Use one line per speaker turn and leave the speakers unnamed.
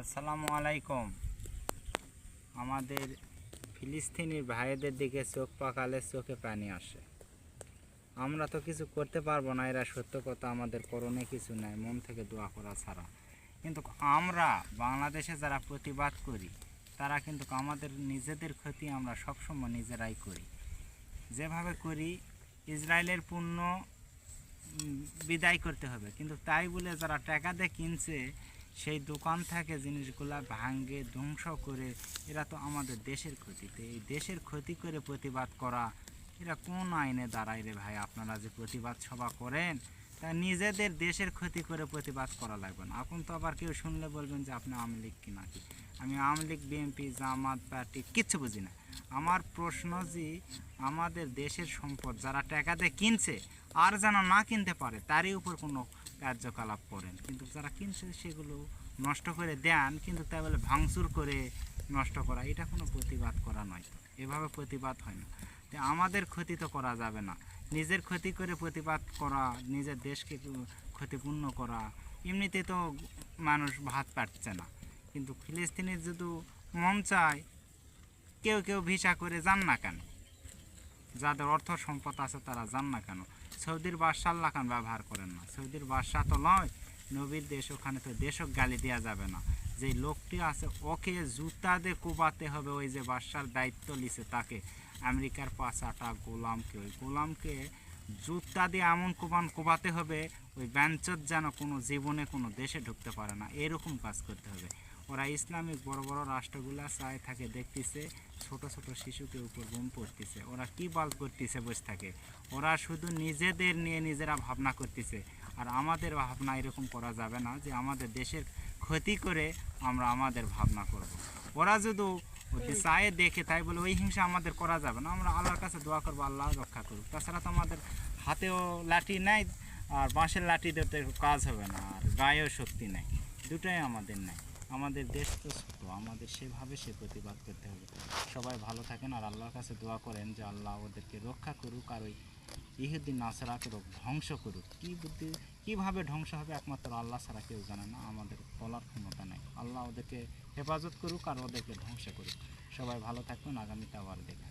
আসসালামু আলাইকুম। আমাদের ফিলিস্তিনি ভাইদের দিকে চোখ পাকালে চোখে পানি আসে। আমরা তো কিছু করতে পারবো না, এরা সত্য কথা, আমাদের করণে কিছু নাই মন থেকে দোয়া করা ছাড়া। কিন্তু আমরা বাংলাদেশে যারা প্রতিবাদ করি তারা কিন্তু আমাদের নিজেদের ক্ষতি আমরা সবসময় নিজেরাই করি। যেভাবে করি ইসরায়েলের পণ্য বিদায় করতে হবে, কিন্তু তাই বলে যারা টাকা দিয়ে কিনছে সেই দোকান থেকে জিনিসগুলা ভাঙ্গে ধ্বংস করে এরা তো আমাদের দেশের ক্ষতিতে, এই দেশের ক্ষতি করে প্রতিবাদ করা এরা কোন আইনে দাঁড়ায় রে ভাই? আপনারা যে প্রতিবাদ সভা করেন তা নিজেদের দেশের ক্ষতি করে প্রতিবাদ করা লাগবে না। এখন তো আবার কেউ শুনলে বলবেন যে আপনি আওয়ামী লীগ কি নাকি। আমি আওয়ামী লীগ, বিএনপি, জামাত পার্টি কিচ্ছু বুঝি না। আমার প্রশ্ন যে আমাদের দেশের সম্পদ যারা টাকা দিয়ে কিনছে আর যেন না কিনতে পারে তারই উপর কোনো কার্যকলাপ করেন, কিন্তু যারা কিনছে সেগুলো নষ্ট করে দেন, কিন্তু তাই বলে ভাঙচুর করে নষ্ট করা এটা কোনো প্রতিবাদ করা নয়। তো এভাবে প্রতিবাদ হয় না। তো আমাদের ক্ষতি তো করা যাবে না, নিজের ক্ষতি করে প্রতিবাদ করা, নিজের দেশকে ক্ষতিপূর্ণ করা। এমনিতে তো মানুষ ভাত পাচ্ছে না, কিন্তু ফিলিস্তিনের যদি মন চায় কেউ কেউ ভিসা করে যান না কেন, যাদের অর্থ সম্পদ আছে তারা যান না কেন? সৌদির বাদশাহ আল্লাহ খান ব্যবহার করেন না, সৌদির বাদশাহ তো নয়, নবীর দেশ, ওখানে তো দেশক গালি দেওয়া যাবে না। যে লোকটি আছে ওকে জুতা দিয়ে কোবাতে হবে, ওই যে বাদশার দায়িত্ব লিছে তাকে, আমেরিকার পাঁচাটা গোলামকে, ওই গোলামকে জুতা দিয়ে এমন কোবাতে হবে ওই ব্যাঞ্চত যেন কোনো জীবনে কোনো দেশে ঢুকতে পারে না, এরকম কাজ করতে হবে। ওরা ইসলামিক বড় বড় রাষ্ট্রগুলা চায় থাকে, দেখতেছে ছোট ছোট শিশুকে উপর বোম পড়তেছে, ওরা কি বাল করতেছে বসে থাকে, ওরা শুধু নিজেদের নিয়ে নিজেরা ভাবনা করতেছে। আর আমাদের ভাবনা এরকম করা যাবে না যে আমাদের দেশের ক্ষতি করে আমরা আমাদের ভাবনা করব। ওরা যদি চায় দেখে তাই বলে ওই হিংসা আমাদের করা যাবে না। আমরা আল্লাহর কাছে দোয়া করবো আল্লাহ রক্ষা করুক। তাছাড়া তো আমাদের হাতেও লাঠি নাই, আর বাঁশের লাঠি দিতে কাজ হবে না, আর গায়েও শক্তি নেই, দুটোই আমাদের নাই। আমাদের দেশ তো ছোটো, আমাদের সেভাবে সে প্রতিবাদ করতে হবে। সবাই ভালো থাকেন আর আল্লাহর কাছে দোয়া করেন যে আল্লাহ ওদেরকে রক্ষা করুক, আর ওই ইহুদ্দিন নাসরাকে ধ্বংস করুক। কীভাবে ধ্বংস হবে একমাত্র আল্লাহ ছাড়া কেউ জানে না, আমাদের বলার ক্ষমতা নেই। আল্লাহ ওদেরকে হেফাজত করুক আর ওদেরকে ধ্বংস করুক। সবাই ভালো থাকুন, আগামীতে আবার দেখা।